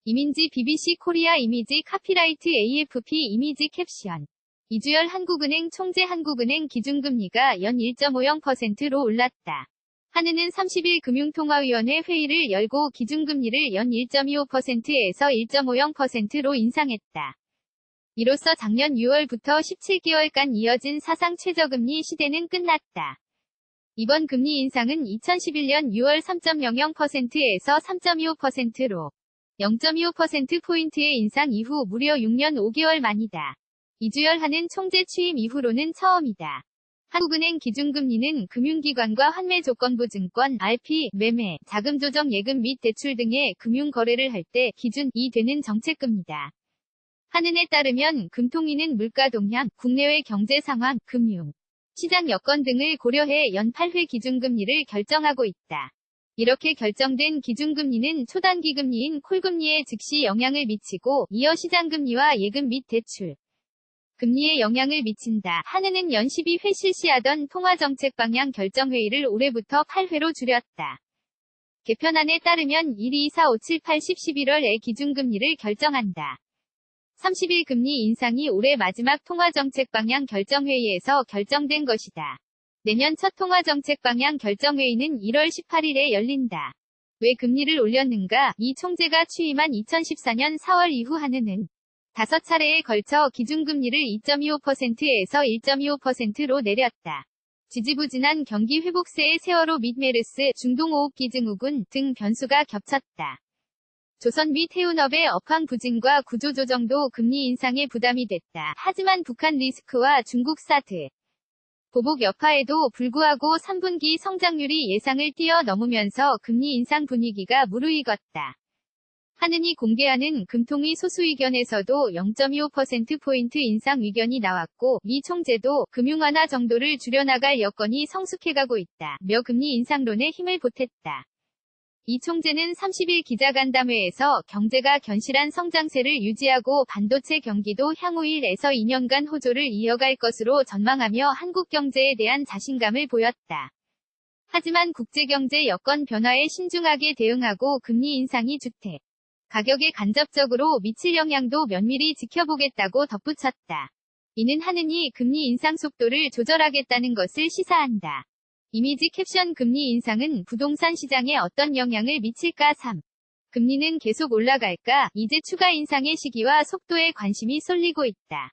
이민지 BBC 코리아 이미지 카피라이트 AFP 이미지 캡션. 이주열 한국은행 총재 한국은행 기준금리가 연 1.50%로 올랐다. 한은은 30일 금융통화위원회 회의를 열고 기준금리를 연 1.25%에서 1.50%로 인상했다. 이로써 작년 6월부터 17개월간 이어진 사상 최저금리 시대는 끝났다. 이번 금리 인상은 2011년 6월 3.00%에서 3.25%로 0.25%포인트의 인상 이후 무려 6년 5개월 만이다. 이주열 한은 총재 취임 이후로는 처음이다. 한국은행 기준금리는 금융기관과 환매조건부 증권, RP, 매매, 자금조정 예금 및 대출 등의 금융거래를 할 때 기준이 되는 정책금리다. 한은에 따르면 금통위는 물가 동향, 국내외 경제 상황, 금융, 시장 여건 등을 고려해 연 8회 기준금리를 결정하고 있다. 이렇게 결정된 기준금리는 초단기 금리인 콜금리에 즉시 영향을 미치고 이어 시장금리와 예금 및 대출 금리에 영향을 미친다. 한은은 연 12회 실시하던 통화정책방향 결정회의를 올해부터 8회로 줄였다. 개편안에 따르면 1, 2, 4, 5, 7, 8, 10, 11월에 기준금리를 결정한다. 30일 금리 인상이 올해 마지막 통화정책방향 결정회의에서 결정된 것이다. 내년 첫 통화정책방향 결정회의는 1월 18일에 열린다. 왜 금리를 올렸는가? 이 총재가 취임한 2014년 4월 이후 한은은 5차례에 걸쳐 기준금리를 2.25%에서 1.25%로 내렸다. 지지부진한 경기 회복세의 세월호 및 메르스, 중동호흡기 증후군 등 변수가 겹쳤다. 조선 및 해운업의 업황 부진과 구조조정도 금리 인상에 부담이 됐다. 하지만 북한 리스크와 중국 사드, 보복 여파에도 불구하고 3분기 성장률이 예상을 뛰어넘으면서 금리 인상 분위기가 무르익었다. 한은이 공개하는 금통위 소수의견에서도 0.25%포인트 인상 의견이 나왔고 미 총재도 금융완화 정도를 줄여나갈 여건이 성숙해가고 있다며 금리 인상론에 힘을 보탰다. 이 총재는 30일 기자간담회에서 경제가 견실한 성장세를 유지하고 반도체 경기도 향후 1에서 2년간 호조를 이어갈 것으로 전망하며 한국 경제에 대한 자신감을 보였다. 하지만 국제경제 여건 변화에 신중하게 대응하고 금리 인상이 주택 가격에 간접적으로 미칠 영향도 면밀히 지켜보겠다고 덧붙였다. 이는 한은이 금리 인상 속도를 조절하겠다는 것을 시사한다. 이미지 캡션 금리 인상은 부동산 시장에 어떤 영향을 미칠까 3. 금리는 계속 올라갈까? 이제 추가 인상의 시기와 속도에 관심이 쏠리고 있다.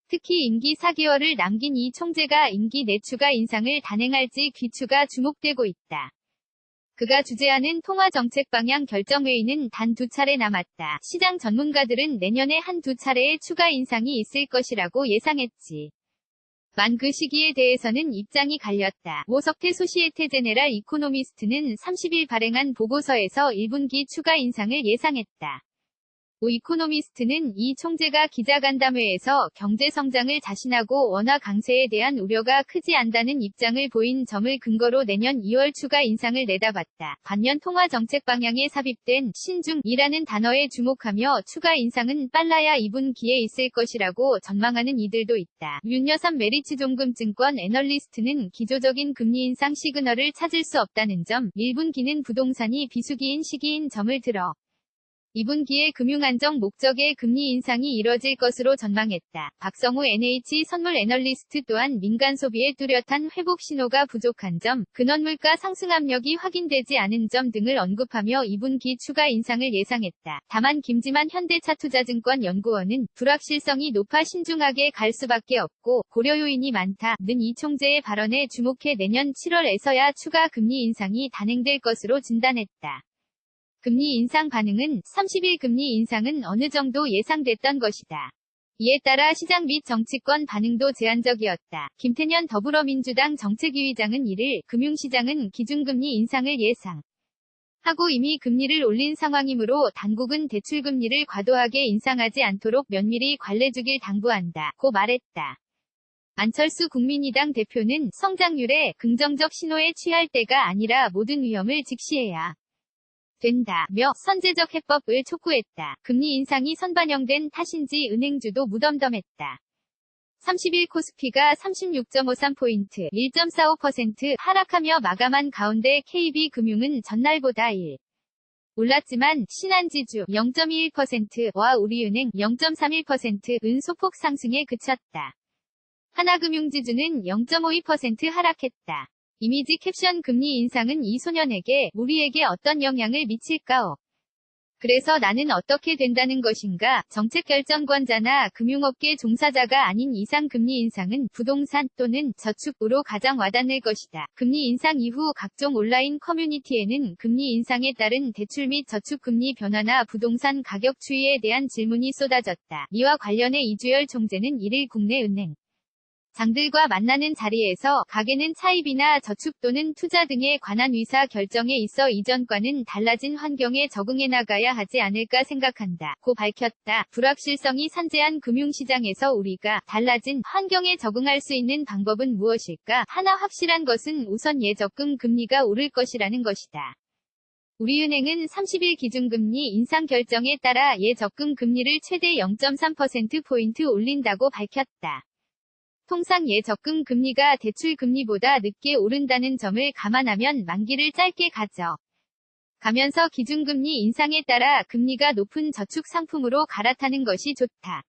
특히 임기 4개월을 남긴 이 총재가 임기 내 추가 인상을 단행할지 귀추가 주목되고 있다. 그가 주재하는 통화정책방향 결정회의는 단 2차례 남았다. 시장 전문가들은 내년에 한두 차례의 추가 인상이 있을 것이라고 예상했지. 만 그 시기에 대해서는 입장이 갈렸다. 오석태 소시에테 제네랄 이코노미스트는 30일 발행한 보고서에서 1분기 추가 인상을 예상했다. 오 이코노미스트는 이 총재가 기자간담회에서 경제성장을 자신하고 원화 강세에 대한 우려가 크지 않다는 입장을 보인 점을 근거로 내년 2월 추가 인상을 내다봤다. 반면 통화정책 방향에 삽입된 신중이라는 단어에 주목하며 추가 인상은 빨라야 2분기에 있을 것이라고 전망하는 이들도 있다. 윤여삼 메리츠종금증권 애널리스트는 기조적인 금리 인상 시그널을 찾을 수 없다는 점, 1분기는 부동산이 비수기인 시기인 점을 들어 2분기에 금융안정 목적의 금리 인상이 이뤄질 것으로 전망했다. 박성우 NH선물 애널리스트 또한 민간 소비의 뚜렷한 회복 신호가 부족한 점, 근원물가 상승 압력이 확인되지 않은 점 등을 언급하며 2분기 추가 인상을 예상했다. 다만 김지만 현대차투자증권 연구원은 불확실성이 높아 신중하게 갈 수밖에 없고 고려 요인이 많다는 이 총재의 발언에 주목해 내년 7월에서야 추가 금리 인상이 단행될 것으로 진단했다. 금리 인상 반응은 30일 금리 인상은 어느 정도 예상됐던 것이다. 이에 따라 시장 및 정치권 반응도 제한적이었다. 김태년 더불어민주당 정책위의장은 1일 금융시장은 기준금리 인상을 예상하고 이미 금리를 올린 상황이므로 당국은 대출금리를 과도하게 인상하지 않도록 면밀히 관례주길 당부한다고 말했다. 안철수 국민의당 대표는 성장률에 긍정적 신호에 취할 때가 아니라 모든 위험을 직시해야 된다며 선제적 해법을 촉구했다. 금리 인상이 선반영된 탓인지 은행주도 무덤덤했다. 30일 코스피가 36.53포인트 1.45% 하락하며 마감한 가운데 KB금융은 전날보다 1. 올랐지만 신한지주 0.21%와 우리은행 0.31%은 소폭 상승에 그쳤다. 하나금융지주는 0.52% 하락했다. 이미지 캡션 금리 인상은 이 소년에게, 우리에게 어떤 영향을 미칠까요? 그래서 나는 어떻게 된다는 것인가? 정책결정권자나 금융업계 종사자가 아닌 이상 금리 인상은 부동산 또는 저축으로 가장 와닿을 것이다. 금리 인상 이후 각종 온라인 커뮤니티에는 금리 인상에 따른 대출 및 저축 금리 변화나 부동산 가격 추이에 대한 질문이 쏟아졌다. 이와 관련해 이주열 총재는 1일 국내 은행 장들과 만나는 자리에서 가계는 차입이나 저축 또는 투자 등에 관한 의사 결정에 있어 이전과는 달라진 환경에 적응해 나가야 하지 않을까 생각한다 고 밝혔다. 불확실성이 산재한 금융시장에서 우리가 달라진 환경에 적응할 수 있는 방법은 무엇일까? 하나 확실한 것은 우선 예적금 금리가 오를 것이라는 것이다. 우리은행은 30일 기준금리 인상 결정에 따라 예적금 금리를 최대 0.3%포인트 올린다고 밝혔다. 통상 예적금 금리가 대출 금리보다 늦게 오른다는 점을 감안하면 만기를 짧게 가면서 기준금리 인상에 따라 금리가 높은 저축 상품으로 갈아타는 것이 좋다.